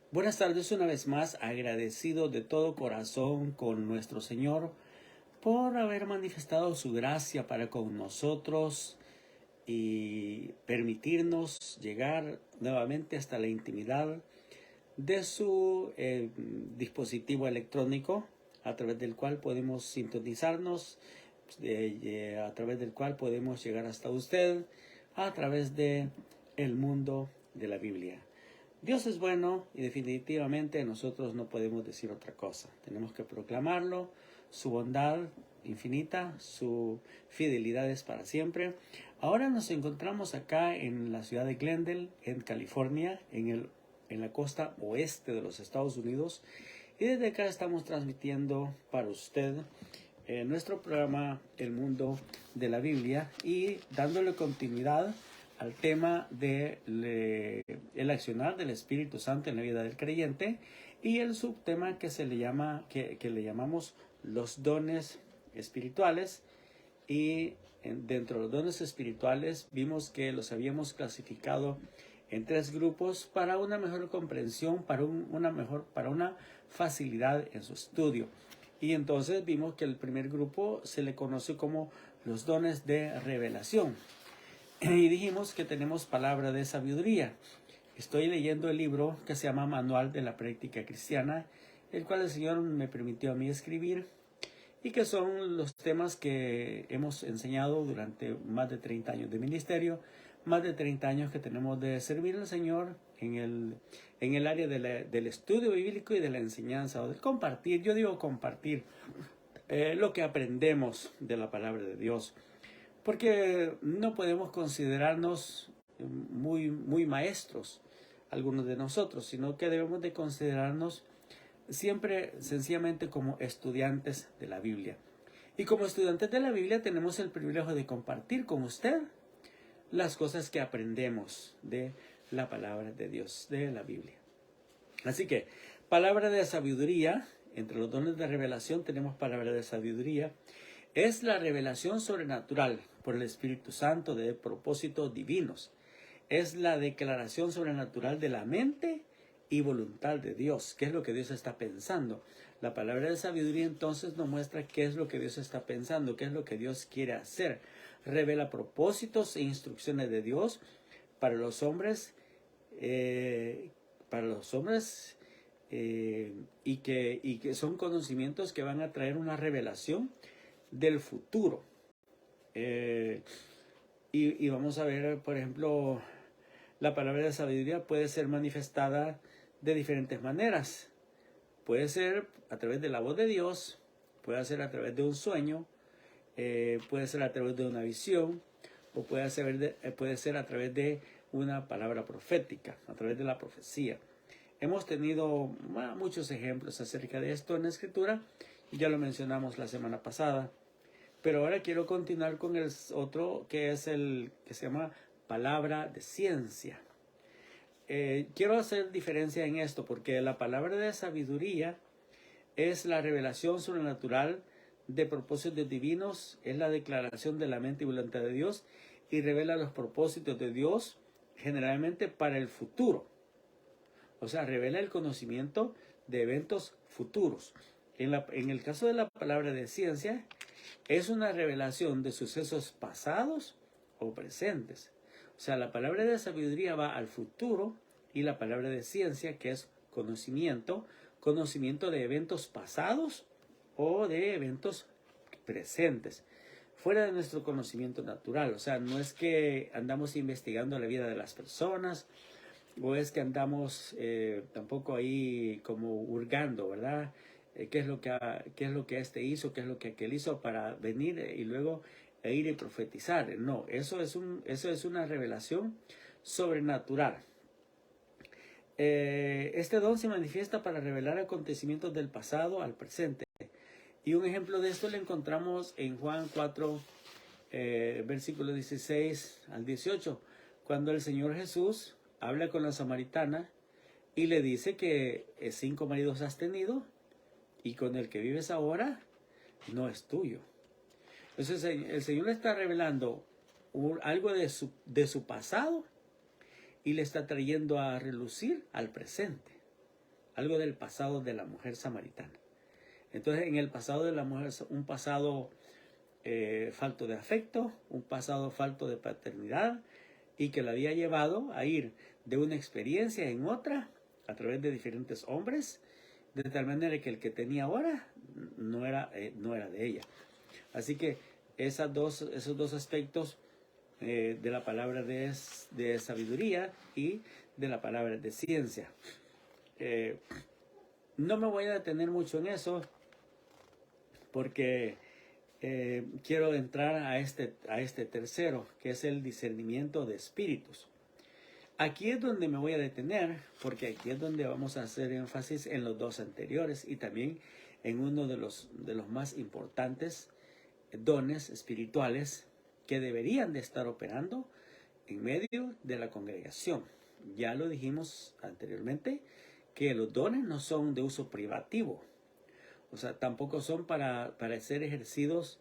Buenas tardes una vez más, agradecido de todo corazón con nuestro Señor por haber manifestado su gracia para con nosotros y permitirnos llegar nuevamente hasta la intimidad de su dispositivo electrónico a través del cual podemos sintonizarnos, a través del cual podemos llegar hasta usted a través de el mundo de la Biblia. Dios es bueno y definitivamente nosotros no podemos decir otra cosa. Tenemos que proclamarlo, su bondad infinita, su fidelidad es para siempre. Ahora nos encontramos acá en la ciudad de Glendale, en California, en la costa oeste de los Estados Unidos. Y desde acá estamos transmitiendo para usted nuestro programa El Mundo de la Biblia y dándole continuidad al tema de el accionar del Espíritu Santo en la vida del creyente y el subtema que se le llama que le llamamos los dones espirituales. Y dentro de los dones espirituales vimos que los habíamos clasificado en tres grupos para una mejor comprensión, para una facilidad en su estudio. Y entonces vimos que el primer grupo se le conoce como los dones de revelación. Y dijimos que tenemos palabra de sabiduría. Estoy leyendo el libro que se llama Manual de la Práctica Cristiana, el cual el Señor me permitió a mí escribir, y que son los temas que hemos enseñado durante más de 30 años de ministerio, más de 30 años que tenemos de servir al Señor en el área del estudio bíblico y de la enseñanza, o del compartir. Yo digo compartir lo que aprendemos de la palabra de Dios, porque no podemos considerarnos muy maestros, algunos de nosotros, sino que debemos de considerarnos siempre sencillamente como estudiantes de la Biblia. Y como estudiantes de la Biblia tenemos el privilegio de compartir con usted las cosas que aprendemos de la palabra de Dios, de la Biblia. Así que, palabra de sabiduría, entre los dones de revelación tenemos palabra de sabiduría, es la revelación sobrenatural por el Espíritu Santo de propósitos divinos. Es la declaración sobrenatural de la mente y voluntad de Dios. ¿Qué es lo que Dios está pensando? La palabra de sabiduría entonces nos muestra qué es lo que Dios está pensando, qué es lo que Dios quiere hacer. Revela propósitos e instrucciones de Dios para los hombres, y que son conocimientos que van a traer una revelación del futuro. Y vamos a ver, por ejemplo, la palabra de sabiduría puede ser manifestada de diferentes maneras. Puede ser a través de la voz de Dios, puede ser a través de un sueño, puede ser a través de una visión, o puede ser a través de una palabra profética, a través de la profecía. Hemos tenido muchos ejemplos acerca de esto en la Escritura, y ya lo mencionamos la semana pasada. Pero ahora quiero continuar con el otro, que es el que se llama palabra de ciencia. Quiero hacer diferencia en esto, porque la palabra de sabiduría es la revelación sobrenatural de propósitos divinos, es la declaración de la mente y voluntad de Dios, y revela los propósitos de Dios generalmente para el futuro. O sea, revela el conocimiento de eventos futuros. En el caso de la palabra de ciencia, es una revelación de sucesos pasados o presentes. O sea, la palabra de sabiduría va al futuro, y la palabra de ciencia, que es conocimiento de eventos pasados o de eventos presentes, fuera de nuestro conocimiento natural. O sea, no es que andamos investigando la vida de las personas, o es que andamos tampoco ahí como hurgando, ¿verdad? ¿Qué es lo que este hizo? ¿Qué es lo que aquel hizo para venir y luego ir y profetizar? No, eso es una revelación sobrenatural. Este don se manifiesta para revelar acontecimientos del pasado al presente. Y un ejemplo de esto lo encontramos en Juan 4, versículos 16 al 18, cuando el Señor Jesús habla con la samaritana y le dice que 5 maridos has tenido, y con el que vives ahora no es tuyo. Entonces el Señor le está revelando algo de su pasado, y le está trayendo a relucir al presente. algo del pasado de la mujer samaritana. Entonces, en el pasado de la mujer, un pasado falto de afecto, un pasado falto de paternidad, y que la había llevado a ir de una experiencia en otra a través de diferentes hombres, de tal manera que el que tenía ahora no era de ella. Así que esos dos aspectos de la palabra de sabiduría y de la palabra de ciencia. No me voy a detener mucho en eso porque quiero entrar a este tercero, que es el discernimiento de espíritus. Aquí es donde me voy a detener, porque aquí es donde vamos a hacer énfasis en los dos anteriores y también en uno de los más importantes dones espirituales que deberían de estar operando en medio de la congregación. Ya lo dijimos anteriormente, que los dones no son de uso privativo. O sea, tampoco son para ser ejercidos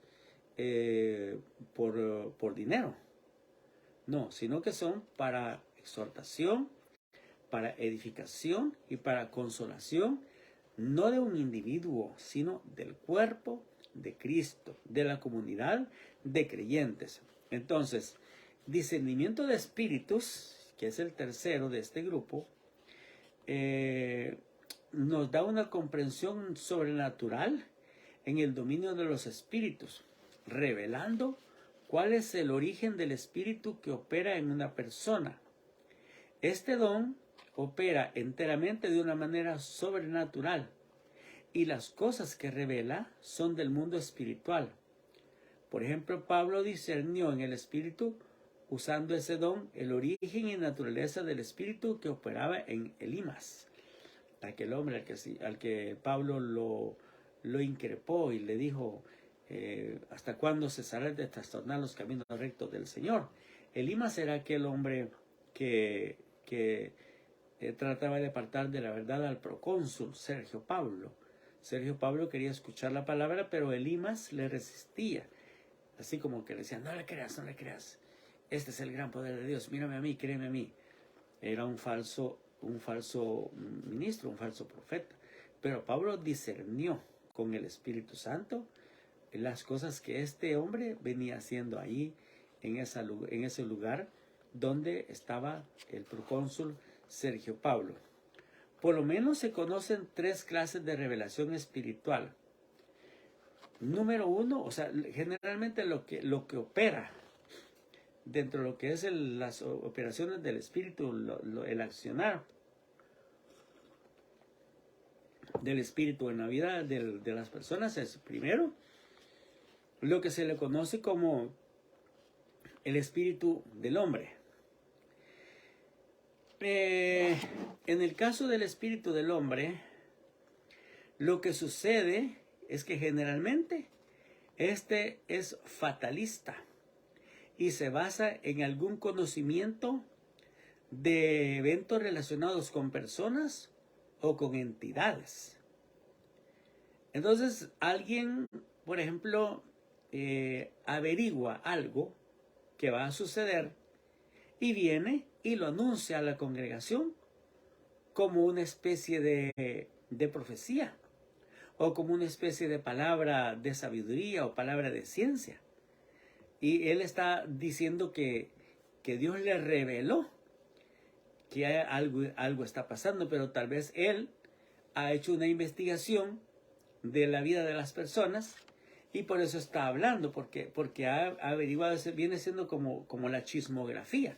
por dinero. No, sino que son para exhortación, para edificación y para consolación, no de un individuo, sino del cuerpo de Cristo, de la comunidad de creyentes. Entonces, discernimiento de espíritus, que es el tercero de este grupo, nos da una comprensión sobrenatural en el dominio de los espíritus, revelando cuál es el origen del espíritu que opera en una persona. Este don opera enteramente de una manera sobrenatural y las cosas que revela son del mundo espiritual. Por ejemplo, Pablo discernió en el espíritu, usando ese don, el origen y naturaleza del espíritu que operaba en Elimas, aquel hombre al que Pablo lo increpó y le dijo, ¿hasta cuándo cesarás de trastornar los caminos rectos del Señor? Elimas era aquel hombre que trataba de apartar de la verdad al procónsul Sergio Pablo. Sergio Pablo quería escuchar la palabra, pero Elimas le resistía. Así como que le decía, no le creas, no le creas. Este es el gran poder de Dios, mírame a mí, créeme a mí. Era un falso ministro, un falso profeta. Pero Pablo discernió con el Espíritu Santo las cosas que este hombre venía haciendo ahí, en ese lugar donde estaba el procónsul Sergio Pablo. Por lo menos se conocen 3 clases de revelación espiritual. Número 1, o sea, generalmente lo que opera dentro de lo que es las operaciones del espíritu, el accionar del espíritu en la vida de las personas es, primero, lo que se le conoce como el espíritu del hombre. En el caso del espíritu del hombre, lo que sucede es que generalmente este es fatalista y se basa en algún conocimiento de eventos relacionados con personas o con entidades. Entonces, alguien, por ejemplo, averigua algo que va a suceder y viene y lo anuncia a la congregación como una especie de profecía o como una especie de palabra de sabiduría o palabra de ciencia. Y él está diciendo que Dios le reveló que algo está pasando, pero tal vez él ha hecho una investigación de la vida de las personas y por eso está hablando, porque ha averiguado, viene siendo como la chismografía.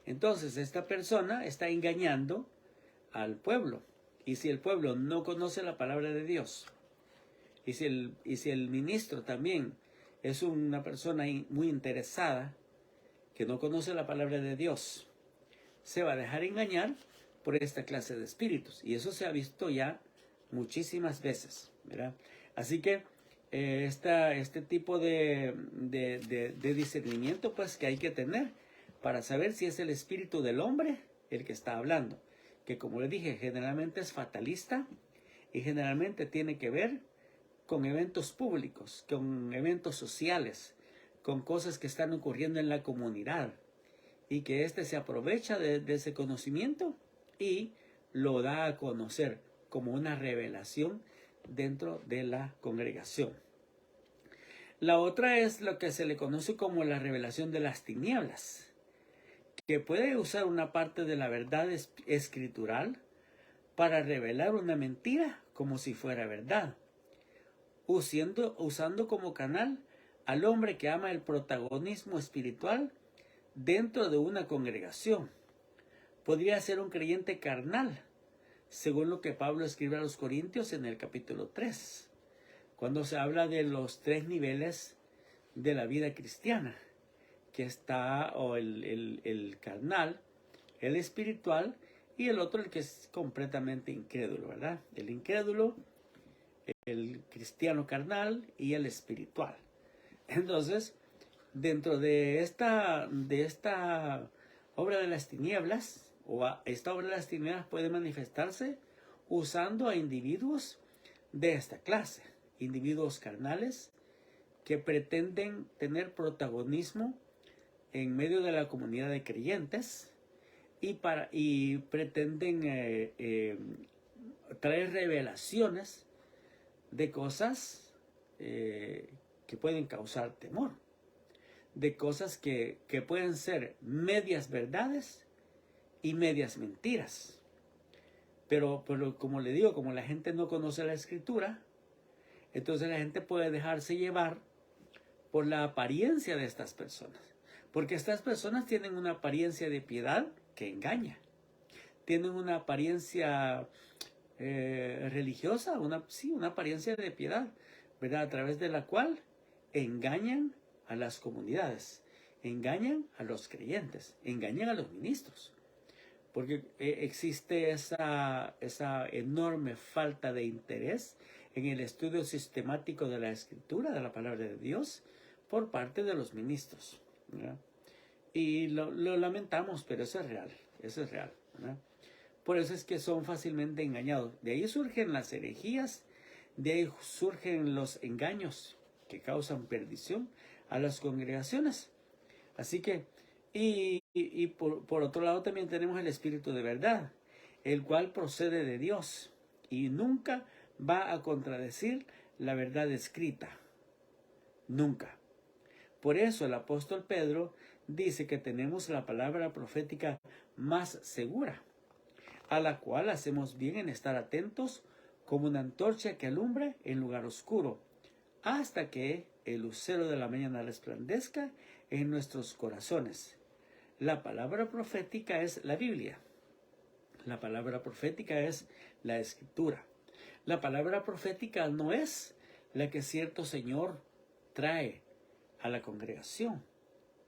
Entonces esta persona está engañando al pueblo, y si el pueblo no conoce la palabra de Dios, y si el ministro también es una persona muy interesada que no conoce la palabra de Dios, se va a dejar engañar por esta clase de espíritus. Y eso se ha visto ya muchísimas veces, ¿verdad? Así que este tipo de discernimiento pues que hay que tener para saber si es el espíritu del hombre el que está hablando. Que como le dije, generalmente es fatalista y generalmente tiene que ver con eventos públicos, con eventos sociales, con cosas que están ocurriendo en la comunidad y que se aprovecha de ese conocimiento y lo da a conocer como una revelación dentro de la congregación. La otra es lo que se le conoce como la revelación de las tinieblas, que puede usar una parte de la verdad escritural para revelar una mentira como si fuera verdad, usando como canal al hombre que ama el protagonismo espiritual dentro de una congregación. Podría ser un creyente carnal, según lo que Pablo escribe a los Corintios en el capítulo 3, cuando se habla de los 3 niveles de la vida cristiana, que está el carnal, el espiritual y el otro, el que es completamente incrédulo, ¿verdad? El incrédulo, el cristiano carnal y el espiritual. Entonces, dentro de esta obra de las tinieblas, esta obra de las tinieblas puede manifestarse usando a individuos de esta clase, individuos carnales que pretenden tener protagonismo en medio de la comunidad de creyentes y pretenden traer revelaciones de cosas que pueden causar temor, de cosas que pueden ser medias verdades y medias mentiras. Pero como le digo, como la gente no conoce la escritura, entonces la gente puede dejarse llevar por la apariencia de estas personas. Porque estas personas tienen una apariencia de piedad que engaña. Tienen una apariencia religiosa, una apariencia de piedad, ¿verdad? A través de la cual engañan a las comunidades, engañan a los creyentes, engañan a los ministros. Porque existe esa enorme falta de interés en el estudio sistemático de la Escritura, de la palabra de Dios, por parte de los ministros, ¿verdad? Y lo lamentamos, pero eso es real, ¿verdad? Por eso es que son fácilmente engañados. De ahí surgen las herejías, de ahí surgen los engaños que causan perdición a las congregaciones. Así que, y por otro lado también tenemos el Espíritu de verdad, el cual procede de Dios y nunca va a contradecir la verdad escrita. Nunca. Por eso el apóstol Pedro dice que tenemos la palabra profética más segura, a la cual hacemos bien en estar atentos como una antorcha que alumbra en lugar oscuro, hasta que el lucero de la mañana resplandezca en nuestros corazones. La palabra profética es la Biblia. La palabra profética es la Escritura. La palabra profética no es la que cierto señor trae a la congregación.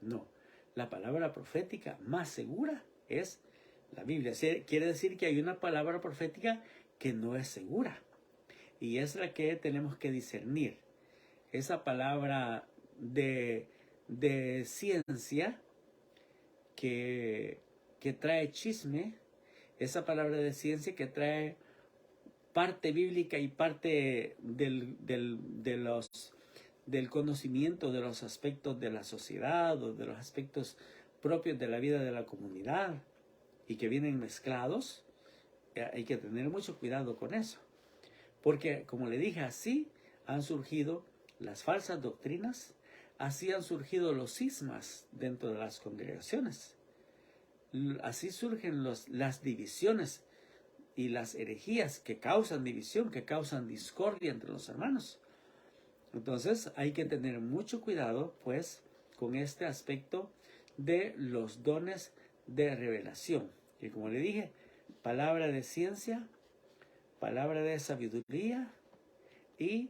No, la palabra profética más segura es la Biblia. Quiere decir que hay una palabra profética que no es segura, y es la que tenemos que discernir. Esa palabra de ciencia que trae chisme, esa palabra de ciencia que trae parte bíblica y parte del conocimiento de los aspectos de la sociedad o de los aspectos propios de la vida de la comunidad y que vienen mezclados. Hay que tener mucho cuidado con eso, porque como le dije, así han surgido las falsas doctrinas, así han surgido los cismas dentro de las congregaciones, así surgen las divisiones y las herejías que causan división, que causan discordia entre los hermanos. Entonces hay que tener mucho cuidado pues con este aspecto de los dones de revelación, que como le dije, palabra de ciencia, palabra de sabiduría y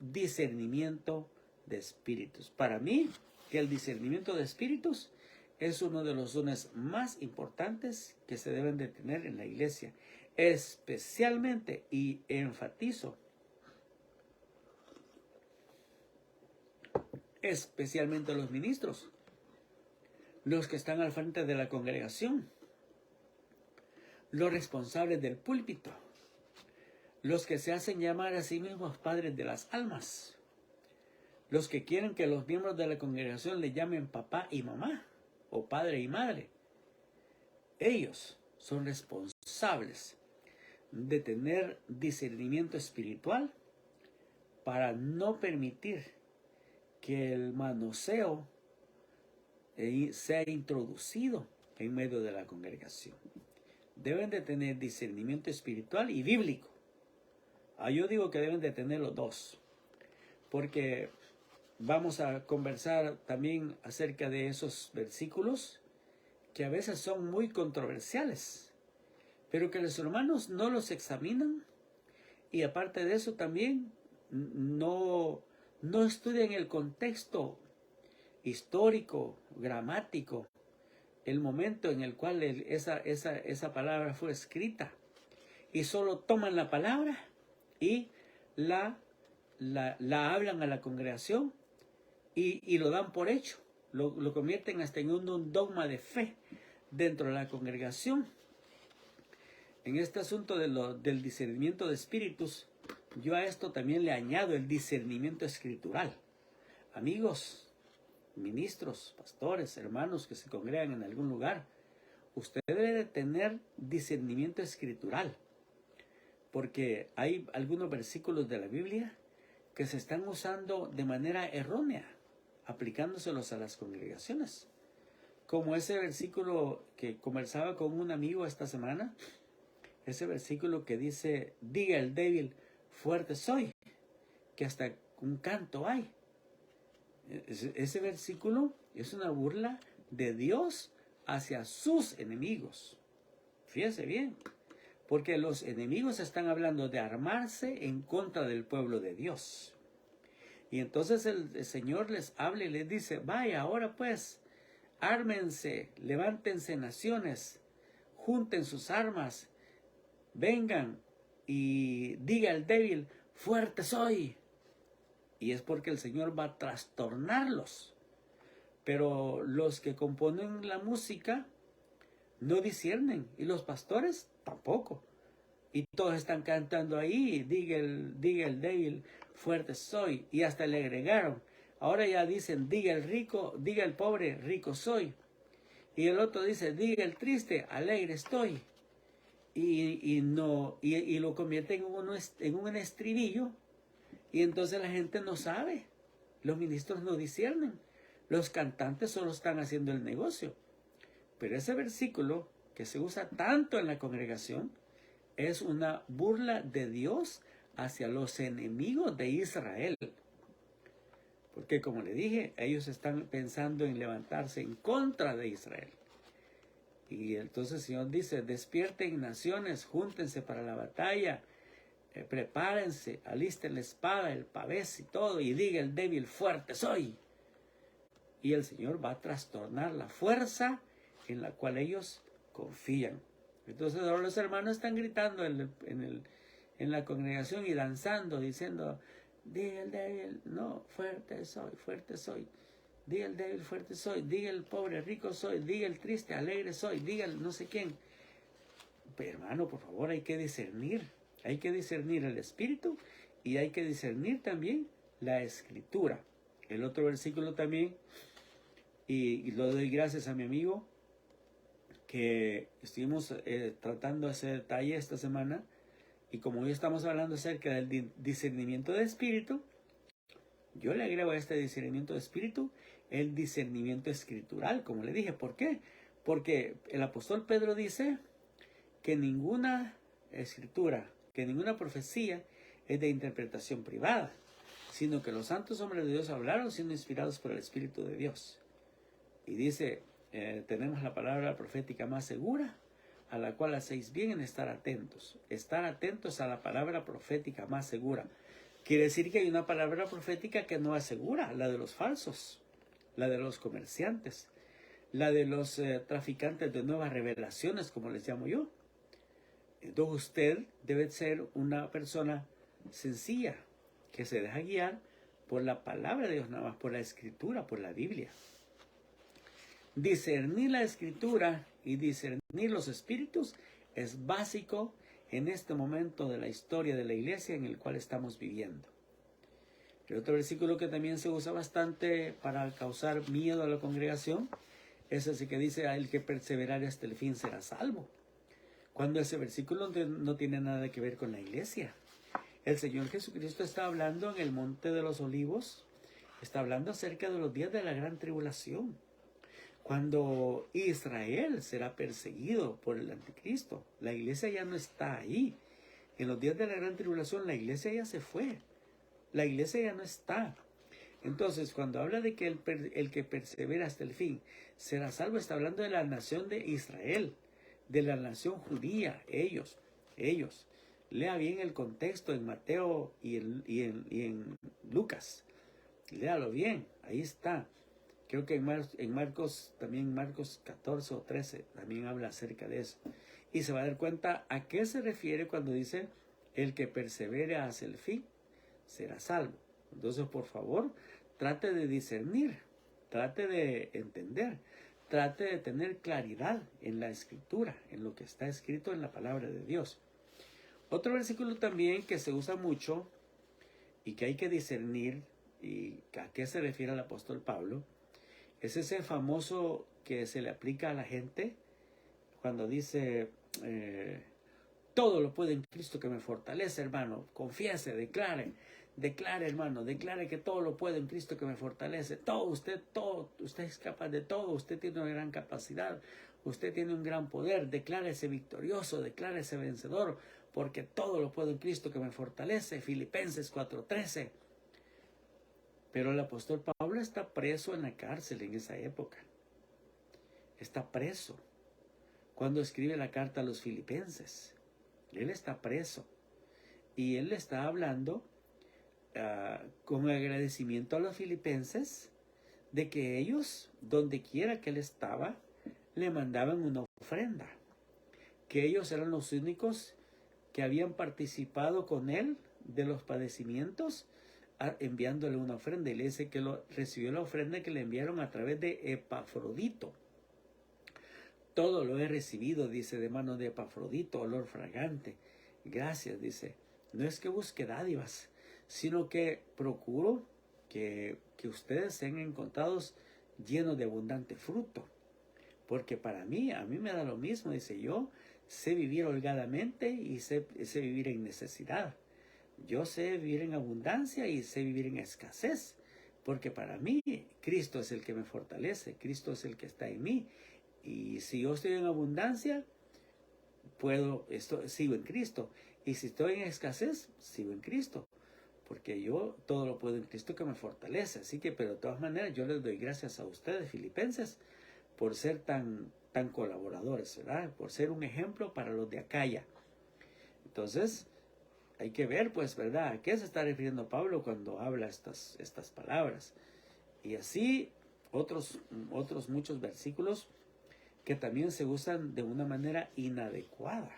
discernimiento de espíritus. Para mí, que el discernimiento de espíritus es uno de los dones más importantes que se deben de tener en la iglesia, especialmente, y enfatizo, especialmente los ministros, los que están al frente de la congregación, los responsables del púlpito, los que se hacen llamar a sí mismos padres de las almas, los que quieren que los miembros de la congregación le llamen papá y mamá, o padre y madre. Ellos son responsables de tener discernimiento espiritual para no permitir que el manoseo sea introducido en medio de la congregación. Deben de tener discernimiento espiritual y bíblico. Yo digo que deben de tener los dos, porque vamos a conversar también acerca de esos versículos que a veces son muy controversiales, pero que los hermanos no los examinan, y aparte de eso también no estudian el contexto histórico, gramático, el momento en el cual esa palabra fue escrita, y solo toman la palabra y la hablan a la congregación y lo dan por hecho, lo convierten hasta en un dogma de fe dentro de la congregación. En este asunto del discernimiento de espíritus, yo a esto también le añado el discernimiento escritural. Amigos, ministros, pastores, hermanos que se congregan en algún lugar, usted debe de tener discernimiento escritural, porque hay algunos versículos de la Biblia que se están usando de manera errónea, aplicándoselos a las congregaciones. Como ese versículo que conversaba con un amigo esta semana, ese versículo que dice, diga el débil, fuerte soy, que hasta un canto hay. Ese versículo es una burla de Dios hacia sus enemigos. Fíjese bien, porque los enemigos están hablando de armarse en contra del pueblo de Dios. Y entonces el Señor les habla y les dice, vaya, ahora pues, ármense, levántense naciones, junten sus armas, vengan y diga el débil, fuerte soy. Y es porque el Señor va a trastornarlos. Pero los que componen la música no disciernen, y los pastores tampoco. Y todos están cantando ahí, diga el débil, fuerte soy. Y hasta le agregaron, ahora ya dicen, diga el rico, diga el pobre, rico soy. Y el otro dice, diga el triste, alegre estoy. Y lo convierten en un estribillo. Y entonces la gente no sabe, los ministros no disciernen, los cantantes solo están haciendo el negocio. Pero ese versículo que se usa tanto en la congregación es una burla de Dios hacia los enemigos de Israel. Porque como le dije, ellos están pensando en levantarse en contra de Israel. Y entonces el Señor dice, despierten naciones, júntense para la batalla, prepárense, alisten la espada, el pavés y todo, y diga el débil, fuerte soy. Y el Señor va a trastornar la fuerza en la cual ellos confían. Entonces ahora los hermanos están gritando en la congregación y danzando, diciendo, diga el débil, no, fuerte soy. Diga el débil, fuerte soy. Diga el pobre, rico soy. Diga el triste, alegre soy. Diga el no sé quién. Pero hermano, por favor, hay que discernir. Hay que discernir el espíritu y hay que discernir también la escritura. El otro versículo también, y lo doy gracias a mi amigo, que estuvimos tratando ese detalle esta semana, y como hoy estamos hablando acerca del discernimiento de espíritu, yo le agrego a este discernimiento de espíritu el discernimiento escritural, como le dije. ¿Por qué? Porque el apóstol Pedro dice que ninguna escritura, que ninguna profecía es de interpretación privada, sino que los santos hombres de Dios hablaron siendo inspirados por el Espíritu de Dios. Y dice, tenemos la palabra profética más segura, a la cual hacéis bien en estar atentos a la palabra profética más segura. Quiere decir que hay una palabra profética que no es segura, la de los falsos, la de los comerciantes, la de los traficantes de nuevas revelaciones, como les llamo yo. Entonces usted debe ser una persona sencilla, que se deja guiar por la palabra de Dios, nada más por la escritura, por la Biblia. Discernir la escritura y discernir los espíritus es básico en este momento de la historia de la iglesia en el cual estamos viviendo. El otro versículo que también se usa bastante para causar miedo a la congregación es ese que dice, el que perseverare hasta el fin será salvo. cuando ese versículo no tiene nada que ver con la iglesia. El Señor Jesucristo está hablando en el Monte de los Olivos, está hablando acerca de los días de la gran tribulación, cuando Israel será perseguido por el anticristo. La iglesia ya no está ahí. En los días de la gran tribulación la iglesia ya se fue. La iglesia ya no está. Entonces, cuando habla de que el que persevera hasta el fin será salvo, está hablando de la nación de Israel, de la nación judía, ellos. Lea bien el contexto en Mateo y en Lucas. Léalo bien, ahí está. Creo que en Marcos, también Marcos 14 o 13, también habla acerca de eso. Y se va a dar cuenta a qué se refiere cuando dice, el que persevere hasta el fin será salvo. Entonces, por favor, trate de discernir, trate de entender, trate de tener claridad en la escritura, en lo que está escrito en la palabra de Dios. Otro versículo también que se usa mucho y que hay que discernir, y a qué se refiere el apóstol Pablo, es ese famoso que se le aplica a la gente cuando dice, todo lo puede en Cristo que me fortalece, hermano. Confiese, declare, hermano, declare que todo lo puede en Cristo que me fortalece. Usted es capaz de todo, usted tiene una gran capacidad, usted tiene un gran poder. Declárese victorioso, declárese vencedor, porque todo lo puedo en Cristo que me fortalece. Filipenses 4:13. Pero el apóstol Pablo está preso en la cárcel en esa época. Está preso. Cuando escribe la carta a los filipenses, él está preso. Y él le está hablando con agradecimiento a los filipenses de que ellos, donde quiera que él estaba, le mandaban una ofrenda. Que ellos eran los únicos que habían participado con él de los padecimientos, enviándole una ofrenda. Y le dice que recibió la ofrenda que le enviaron a través de Epafrodito. Todo lo he recibido, dice, de mano de Epafrodito, olor fragante. Gracias, dice. No es que busque dádivas, sino que procuro que ustedes sean encontrados llenos de abundante fruto. Porque a mí me da lo mismo, dice, yo sé vivir holgadamente y sé vivir en necesidad. Yo sé vivir en abundancia y sé vivir en escasez. Porque para mí, Cristo es el que me fortalece, Cristo es el que está en mí. Y si yo estoy en abundancia, sigo en Cristo. Y si estoy en escasez, sigo en Cristo. Porque yo todo lo puedo en Cristo que me fortalece. Así que, pero de todas maneras, yo les doy gracias a ustedes, filipenses, por ser tan colaboradores, ¿verdad? Por ser un ejemplo para los de Acaya. Entonces, hay que ver, pues, ¿verdad? ¿A qué se está refiriendo Pablo cuando habla estas palabras? Y así, otros muchos versículos que también se usan de una manera inadecuada,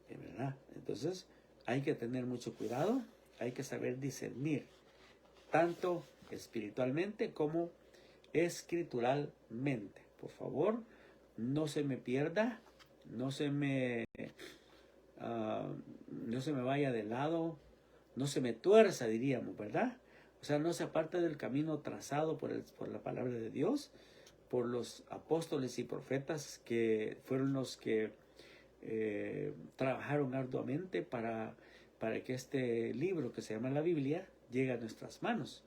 ¿verdad? Entonces, hay que tener mucho cuidado, hay que saber discernir, tanto espiritualmente como escrituralmente. Por favor, no se me pierda, no se me vaya de lado, no se me tuerza, diríamos, ¿verdad? O sea, no se aparte del camino trazado por la palabra de Dios, por los apóstoles y profetas que fueron los que trabajaron arduamente para que este libro que se llama la Biblia llegue a nuestras manos.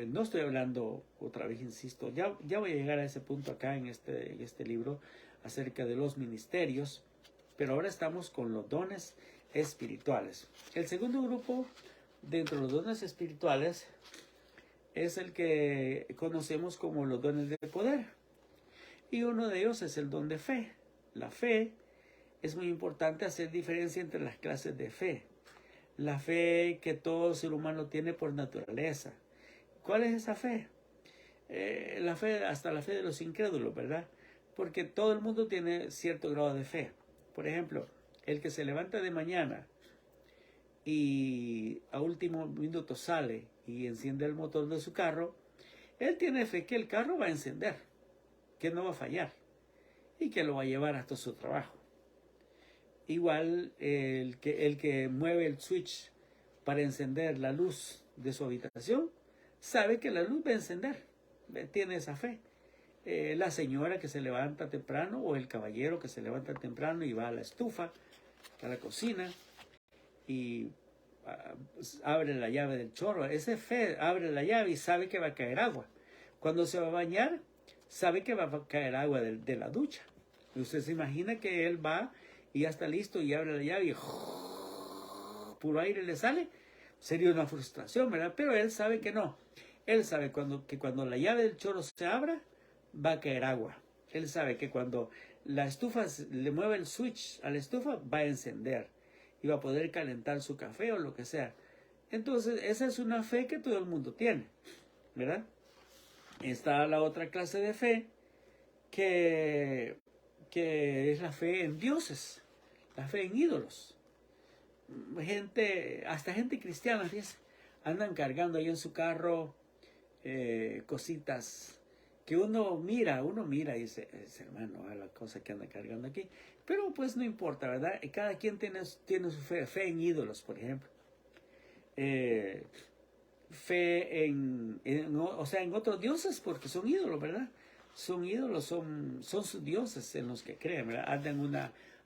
No estoy hablando, otra vez insisto, ya voy a llegar a ese punto acá en este libro acerca de los ministerios, pero ahora estamos con los dones espirituales. El segundo grupo dentro de los dones espirituales es el que conocemos como los dones de poder. Y uno de ellos es el don de fe. La fe, es muy importante hacer diferencia entre las clases de fe. La fe que todo ser humano tiene por naturaleza. ¿Cuál es esa fe? Hasta la fe de los incrédulos, ¿verdad? Porque todo el mundo tiene cierto grado de fe. Por ejemplo, el que se levanta de mañana y a último minuto sale y enciende el motor de su carro, él tiene fe que el carro va a encender, que no va a fallar y que lo va a llevar hasta su trabajo. Igual el que mueve el switch para encender la luz de su habitación, sabe que la luz va a encender, tiene esa fe. la señora que se levanta temprano o el caballero que se levanta temprano y va a la estufa, a la cocina y abre la llave del chorro. Ese fe abre la llave y sabe que va a caer agua. Cuando se va a bañar, sabe que va a caer agua de la ducha. Y usted se imagina que él va y ya está listo y abre la llave y puro aire le sale. Sería una frustración, ¿verdad? Pero él sabe que no. Él sabe que cuando la llave del chorro se abra, va a caer agua. Él sabe que cuando la estufa le mueve el switch a la estufa, va a encender y va a poder calentar su café o lo que sea. Entonces, esa es una fe que todo el mundo tiene, ¿verdad? Está la otra clase de fe que es la fe en dioses, la fe en ídolos. Hasta gente cristiana, fíjense, andan cargando ahí en su carro cositas que uno mira y dice, hermano, la cosa que anda cargando aquí. Pero pues no importa, ¿verdad? Cada quien tiene su fe en ídolos, por ejemplo. Fe en otros dioses, porque son ídolos, ¿verdad? Son ídolos, son sus dioses en los que creen, ¿verdad?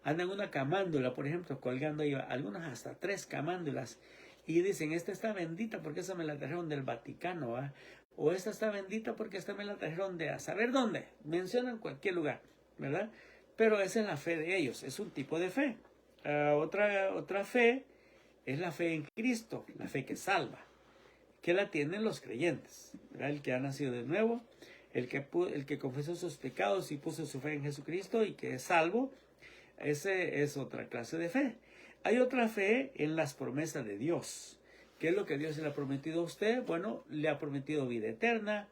Andan una camándula, por ejemplo, colgando ahí, algunos hasta 3 camándulas, y dicen, esta está bendita porque esa me la trajeron del Vaticano, ¿va? O esta está bendita porque esta me la trajeron de a saber dónde, mencionan cualquier lugar, ¿verdad? Pero esa es la fe de ellos, es un tipo de fe. Otra fe es la fe en Cristo, la fe que salva, que la tienen los creyentes, ¿verdad? El que ha nacido de nuevo, el que confesó sus pecados y puso su fe en Jesucristo y que es salvo. Ese es otra clase de fe. Hay otra fe en las promesas de Dios. ¿Qué es lo que Dios le ha prometido a usted? Bueno, le ha prometido vida eterna,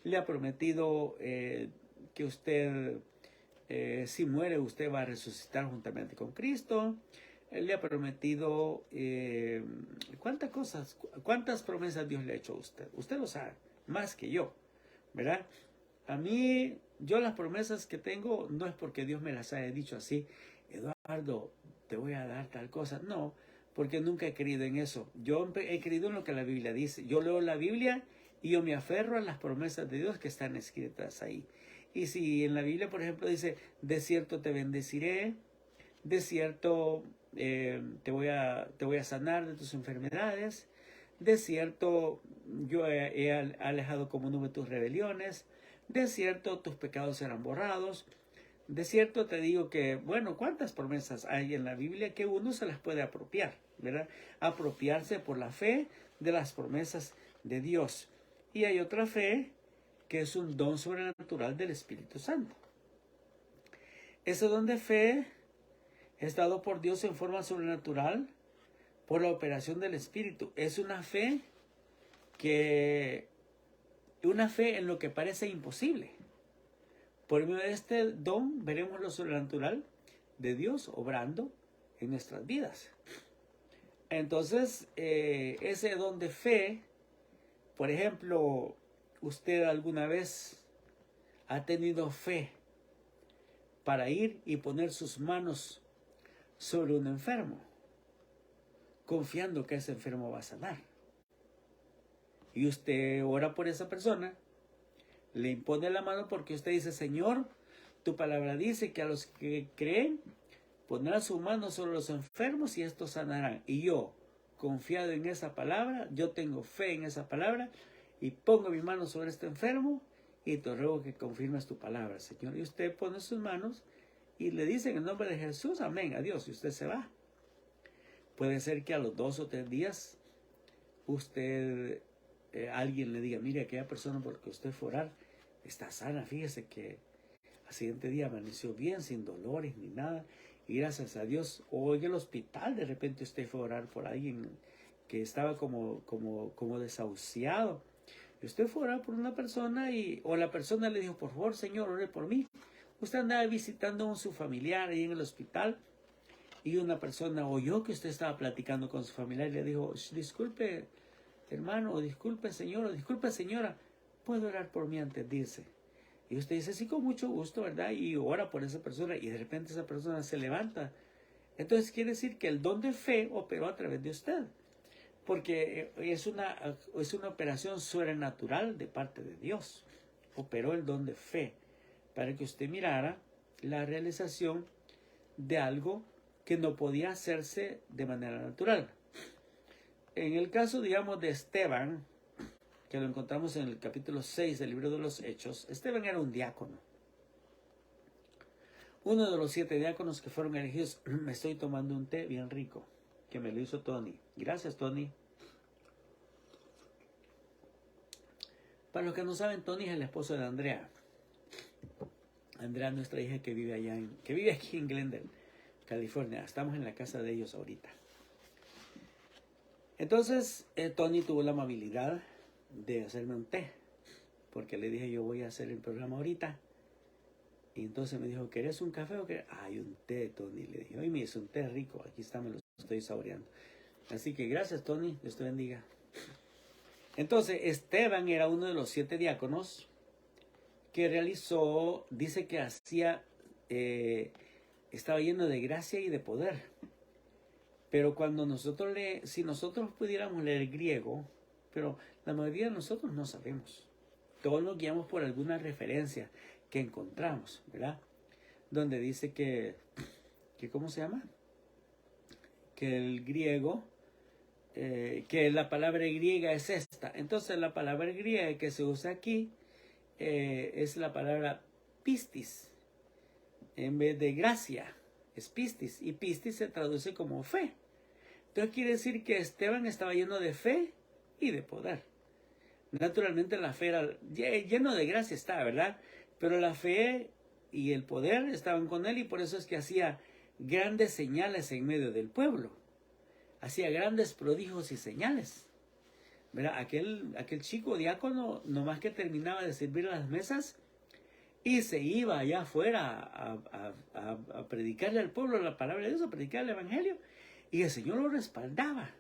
le ha prometido que usted, si muere, usted va a resucitar juntamente con Cristo. Le ha prometido cuántas promesas Dios le ha hecho a usted. Usted lo sabe, más que yo, ¿verdad? A mí, yo las promesas que tengo no es porque Dios me las haya dicho así, Eduardo, te voy a dar tal cosa. No, porque nunca he creído en eso. Yo he creído en lo que la Biblia dice. Yo leo la Biblia y yo me aferro a las promesas de Dios que están escritas ahí. Y si en la Biblia, por ejemplo, dice, de cierto te bendeciré, de cierto te voy a sanar de tus enfermedades, de cierto yo he alejado como nube tus rebeliones, de cierto tus pecados serán borrados, de cierto te digo que, bueno, ¿cuántas promesas hay en la Biblia que uno se las puede apropiar, ¿verdad? Apropiarse por la fe de las promesas de Dios. Y hay otra fe que es un don sobrenatural del Espíritu Santo. Ese don de fe es dado por Dios en forma sobrenatural por la operación del Espíritu. Es una fe en lo que parece imposible. Por medio de este don veremos lo sobrenatural de Dios obrando en nuestras vidas. Entonces, ese don de fe, por ejemplo, usted alguna vez ha tenido fe para ir y poner sus manos sobre un enfermo, confiando que ese enfermo va a sanar. Y usted ora por esa persona, le impone la mano porque usted dice, Señor, tu palabra dice que a los que creen pondrán su mano sobre los enfermos y estos sanarán. Y yo, confiado en esa palabra, yo tengo fe en esa palabra y pongo mi mano sobre este enfermo y te ruego que confirmes tu palabra, Señor. Y usted pone sus manos y le dice en el nombre de Jesús, amén, adiós, y usted se va. Puede ser que a los 2 o 3 días alguien le diga, mire, aquella persona porque usted fue a orar está sana, fíjese que al siguiente día amaneció bien, sin dolores ni nada, y gracias a Dios, o en el hospital de repente usted fue a orar por alguien que estaba como desahuciado, y usted fue a orar por una persona o la persona le dijo, por favor, Señor, ore por mí. Usted andaba visitando a su familiar ahí en el hospital y una persona oyó que usted estaba platicando con su familiar y le dijo, disculpe, hermano, o disculpe, señor, o disculpe, señora, ¿puedo orar por mí antes de irse? Y usted dice, sí, con mucho gusto, ¿verdad? Y ora por esa persona y de repente esa persona se levanta. Entonces quiere decir que el don de fe operó a través de usted, porque es una operación sobrenatural de parte de Dios. operó el don de fe para que usted mirara la realización de algo que no podía hacerse de manera natural. En el caso, digamos, de Esteban, que lo encontramos en el capítulo 6 del libro de los Hechos, Esteban era un diácono. Uno de los 7 diáconos que fueron elegidos. Me estoy tomando un té bien rico, que me lo hizo Tony. Gracias, Tony. Para los que no saben, Tony es el esposo de Andrea. Andrea, nuestra hija que vive aquí en Glendale, California. Estamos en la casa de ellos ahorita. Entonces, Tony tuvo la amabilidad de hacerme un té, porque le dije, yo voy a hacer el programa ahorita. Y entonces me dijo, ¿querés un café o querés? Hay un té, Tony. Le dije, hoy me hizo un té rico, aquí está, me lo estoy saboreando. Así que gracias, Tony, Dios te bendiga. Entonces, Esteban era uno de los 7 diáconos que realizó, dice que estaba lleno de gracia y de poder. Pero cuando si nosotros pudiéramos leer griego, pero la mayoría de nosotros no sabemos. Todos nos guiamos por alguna referencia que encontramos, ¿verdad? Donde dice que ¿cómo se llama? Que el griego, que la palabra griega es esta. Entonces la palabra griega que se usa aquí es la palabra pistis. En vez de gracia, es pistis. Y pistis se traduce como fe. Entonces quiere decir que Esteban estaba lleno de fe y de poder. Naturalmente la fe era lleno de gracia, está, ¿verdad? Pero la fe y el poder estaban con él y por eso es que hacía grandes señales en medio del pueblo. Hacía grandes prodigios y señales. ¿Verdad? Aquel chico diácono, nomás que terminaba de servir las mesas y se iba allá afuera a predicarle al pueblo la palabra de Dios, a predicar el evangelio. Y el Señor lo respaldaba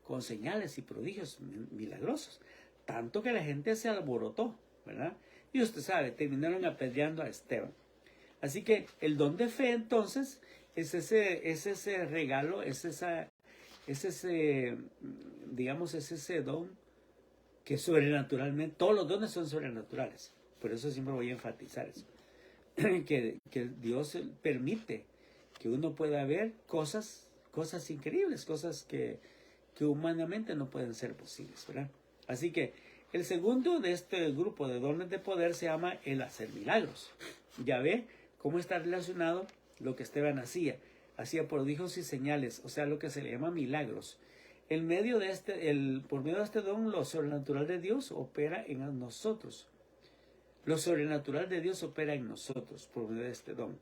con señales y prodigios milagrosos. Tanto que la gente se alborotó, ¿verdad? Y usted sabe, terminaron apedreando a Esteban. Así que el don de fe, entonces, es ese regalo, es ese don que sobrenaturalmente, todos los dones son sobrenaturales. Por eso siempre voy a enfatizar eso. que Dios permite que uno pueda ver cosas increíbles, cosas que humanamente no pueden ser posibles, ¿verdad? Así que el segundo de este grupo de dones de poder se llama el hacer milagros. Ya ve cómo está relacionado lo que Esteban hacía. Hacía prodigios y señales, o sea, lo que se le llama milagros. Por medio de este don, lo sobrenatural de Dios opera en nosotros. Lo sobrenatural de Dios opera en nosotros por medio de este don.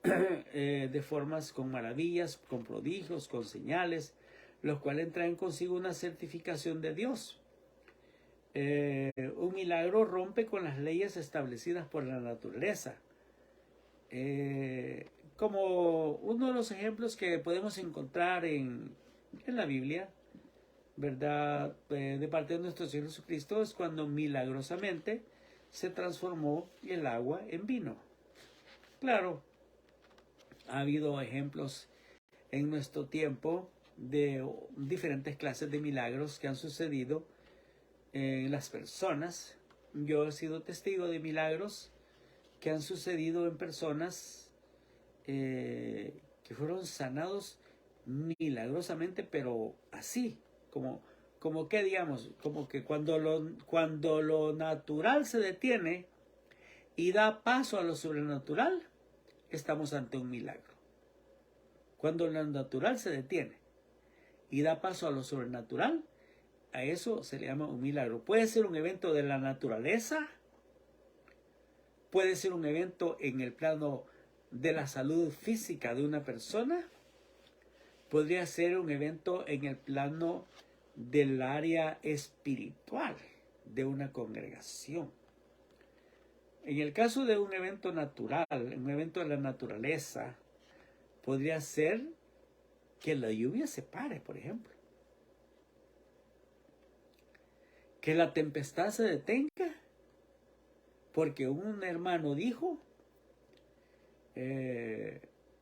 De formas con maravillas, con prodigios, con señales, los cuales traen consigo una certificación de Dios. Un milagro rompe con las leyes establecidas por la naturaleza. Como uno de los ejemplos que podemos encontrar en la Biblia, ¿verdad? De parte de nuestro Señor Jesucristo, es cuando milagrosamente se transformó el agua en vino. Claro, ha habido ejemplos en nuestro tiempo de diferentes clases de milagros que han sucedido en las personas. Yo he sido testigo de milagros que han sucedido en personas que fueron sanados milagrosamente, pero así, como que digamos, como que cuando lo natural se detiene y da paso a lo sobrenatural, estamos ante un milagro. Cuando lo natural se detiene y da paso a lo sobrenatural, a eso se le llama un milagro. Puede ser un evento de la naturaleza, puede ser un evento en el plano de la salud física de una persona, podría ser un evento en el plano del área espiritual de una congregación. En el caso de un evento natural, un evento de la naturaleza, podría ser que la lluvia se pare, por ejemplo. Que la tempestad se detenga, porque un hermano dijo,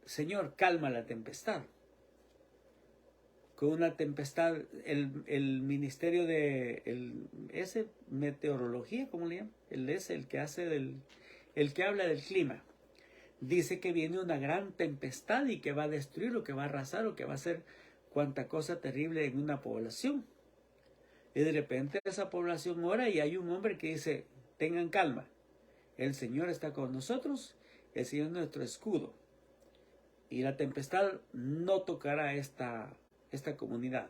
Señor, calma la tempestad. con una tempestad, el ministerio de ese meteorología, ¿cómo le llaman? El que hace el que habla del clima. Dice que viene una gran tempestad y que va a destruir o que va a arrasar o que va a hacer cuanta cosa terrible en una población. Y de repente esa población ora y hay un hombre que dice, tengan calma, el Señor está con nosotros, el Señor es nuestro escudo. Y la tempestad no tocará esta comunidad.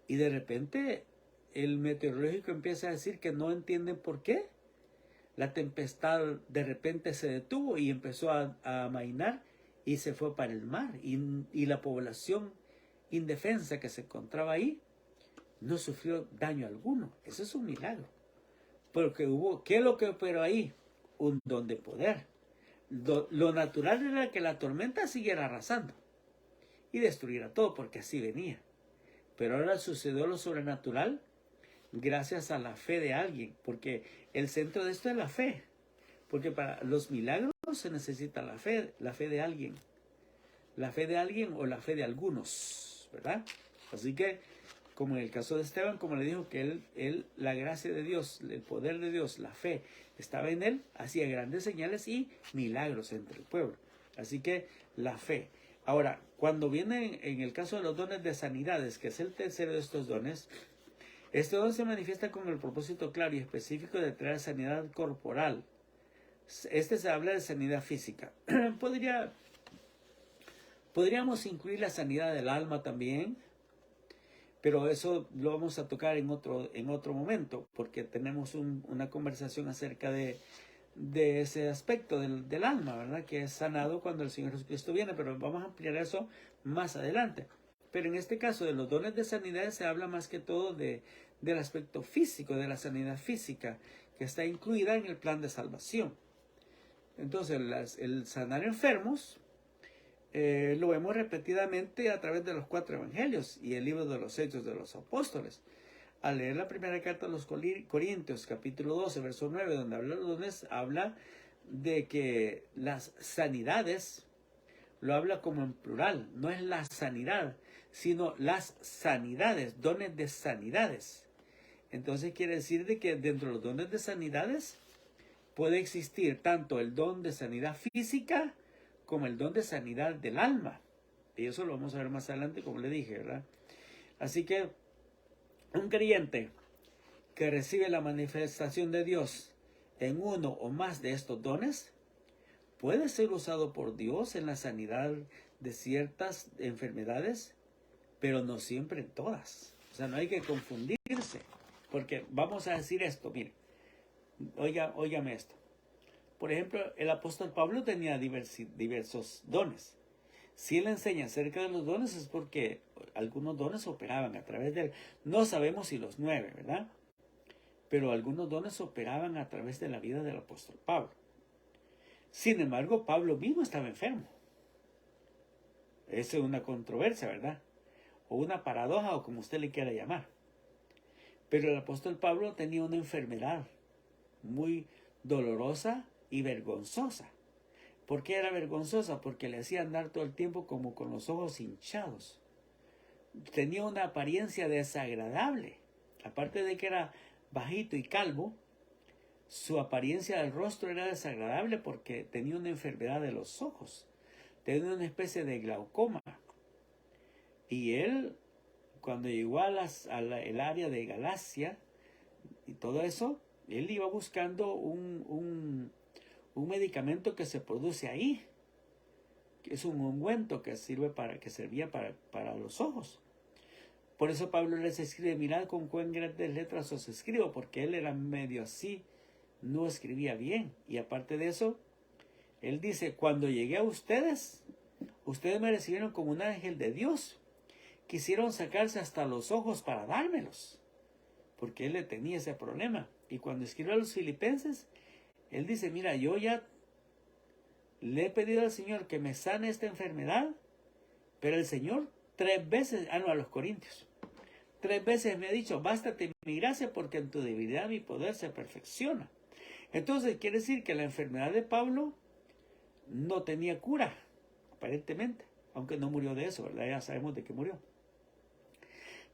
Y de repente el meteorológico empieza a decir que no entienden por qué. La tempestad de repente se detuvo y empezó a amainar y se fue para el mar. Y la población indefensa que se encontraba ahí no sufrió daño alguno. Eso es un milagro. Porque ¿qué es lo que operó ahí? Un don de poder. Lo natural era que la tormenta siguiera arrasando y destruyera todo, porque así venía. Pero ahora sucedió lo sobrenatural gracias a la fe de alguien, porque el centro de esto es la fe. Porque para los milagros se necesita la fe de alguien. La fe de alguien o la fe de algunos, ¿verdad? Así que, como en el caso de Esteban, como le dijo que él, la gracia de Dios, el poder de Dios, la fe, estaba en él, hacía grandes señales y milagros entre el pueblo. Así que la fe. Ahora, cuando viene en el caso de los dones de sanidades, que es el tercero de estos dones, este don se manifiesta con el propósito claro y específico de traer sanidad corporal. Este se habla de sanidad física. Podríamos incluir la sanidad del alma también, pero eso lo vamos a tocar en otro momento, porque tenemos una conversación acerca de ese aspecto del alma, ¿verdad? Que es sanado cuando el Señor Jesucristo viene, pero vamos a ampliar eso más adelante. Pero en este caso de los dones de sanidad se habla más que todo del aspecto físico, de la sanidad física, que está incluida en el plan de salvación. Entonces, el sanar enfermos lo vemos repetidamente a través de los 4 evangelios y el libro de los Hechos de los Apóstoles. Al leer la primera carta a los Corintios, capítulo 12, verso 9, donde habla de los dones, habla de que las sanidades, lo habla como en plural, no es la sanidad, sino las sanidades, dones de sanidades. Entonces quiere decir de que dentro de los dones de sanidades puede existir tanto el don de sanidad física como el don de sanidad del alma. Y eso lo vamos a ver más adelante, como le dije, ¿verdad? Así que un creyente que recibe la manifestación de Dios en uno o más de estos dones puede ser usado por Dios en la sanidad de ciertas enfermedades, pero no siempre en todas. O sea, no hay que confundirse, porque vamos a decir esto, mire, óigame esto. Por ejemplo, el apóstol Pablo tenía diversos dones. Si él enseña acerca de los dones es porque algunos dones operaban a través de él. No sabemos si los 9, ¿verdad? Pero algunos dones operaban a través de la vida del apóstol Pablo. Sin embargo, Pablo mismo estaba enfermo. Eso es una controversia, ¿verdad? O una paradoja, o como usted le quiera llamar. Pero el apóstol Pablo tenía una enfermedad muy dolorosa y vergonzosa. ¿Por qué era vergonzosa? Porque le hacía andar todo el tiempo como con los ojos hinchados. Tenía una apariencia desagradable. Aparte de que era bajito y calvo, su apariencia del rostro era desagradable porque tenía una enfermedad de los ojos. Tenía una especie de glaucoma. Y él, cuando llegó el área de Galacia y todo eso, él iba buscando un medicamento que se produce ahí, que es un ungüento que servía para los ojos. Por eso Pablo les escribe, mirad con cuán grandes letras os escribo, porque él era medio así, no escribía bien. Y aparte de eso, él dice, cuando llegué a ustedes me recibieron como un ángel de Dios. Quisieron sacarse hasta los ojos para dármelos, porque él le tenía ese problema. Y cuando escribió a los filipenses, él dice, mira, yo ya le he pedido al Señor que me sane esta enfermedad, pero el Señor 3 veces, a los Corintios, 3 veces me ha dicho, bástate mi gracia porque en tu debilidad mi poder se perfecciona. Entonces quiere decir que la enfermedad de Pablo no tenía cura, aparentemente, aunque no murió de eso, ¿verdad? Ya sabemos de qué murió.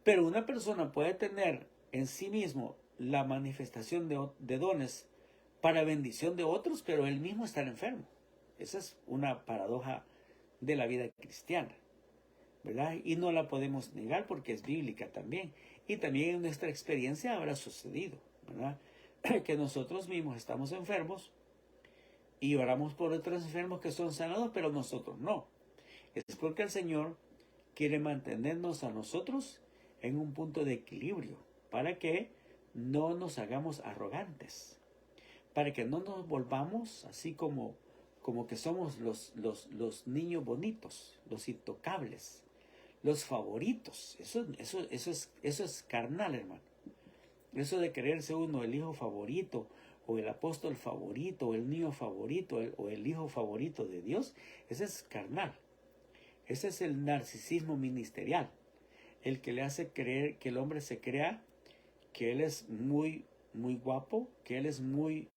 Pero una persona puede tener en sí mismo la manifestación de dones para bendición de otros, pero él mismo estar enfermo. Esa es una paradoja de la vida cristiana, ¿verdad? Y no la podemos negar porque es bíblica también. Y también en nuestra experiencia habrá sucedido, ¿verdad? Que nosotros mismos estamos enfermos y oramos por otros enfermos que son sanados, pero nosotros no. Es porque el Señor quiere mantenernos a nosotros en un punto de equilibrio para que no nos hagamos arrogantes, para que no nos volvamos así como que somos los niños bonitos, los intocables, los favoritos. Eso es carnal, hermano. Eso de creerse uno el hijo favorito, o el apóstol favorito, o el niño favorito, o el hijo favorito de Dios, ese es carnal. Ese es el narcisismo ministerial, el que le hace creer que el hombre se crea que él es muy, muy guapo, que él es muy,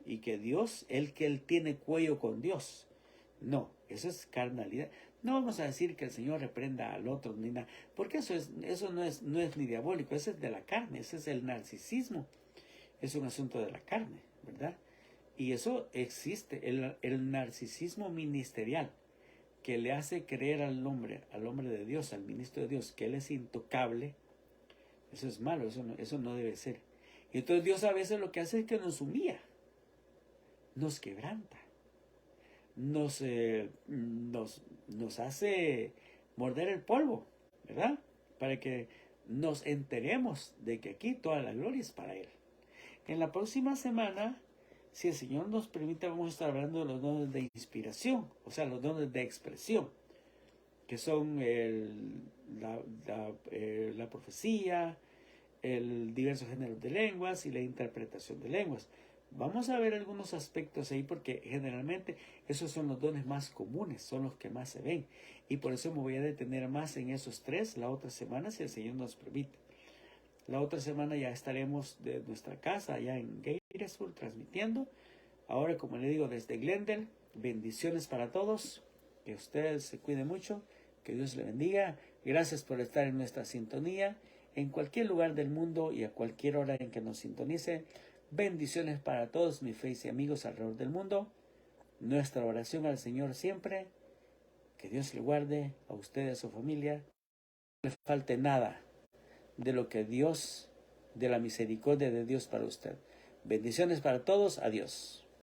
y que Dios, que él tiene cuello con Dios. No, eso es carnalidad. No vamos a decir que el Señor reprenda al otro ni nada, porque eso no es ni diabólico, eso es de la carne, ese es el narcisismo, es un asunto de la carne, ¿verdad? Y eso existe, el narcisismo ministerial, que le hace creer al hombre de Dios, al ministro de Dios, que él es intocable. Eso es malo, eso no debe ser. Y entonces Dios a veces lo que hace es que nos humilla, nos quebranta, nos hace morder el polvo, ¿verdad? Para que nos enteremos de que aquí toda la gloria es para Él. En la próxima semana, si el Señor nos permite, vamos a estar hablando de los dones de inspiración, o sea, los dones de expresión, que son la profecía, el diversos géneros de lenguas y la interpretación de lenguas. Vamos a ver algunos aspectos ahí porque generalmente esos son los dones más comunes, son los que más se ven. Y por eso me voy a detener más en esos tres la otra semana, si el Señor nos permite. La otra semana ya estaremos de nuestra casa allá en Gainesville transmitiendo. Ahora, como le digo, desde Glendale, bendiciones para todos. Que ustedes se cuiden mucho. Que Dios le bendiga. Gracias por estar en nuestra sintonía. En cualquier lugar del mundo y a cualquier hora en que nos sintonice. Bendiciones para todos mis face y amigos alrededor del mundo. Nuestra oración al Señor siempre. Que Dios le guarde a usted y a su familia. No le falte nada de lo que Dios, de la misericordia de Dios para usted. Bendiciones para todos. Adiós.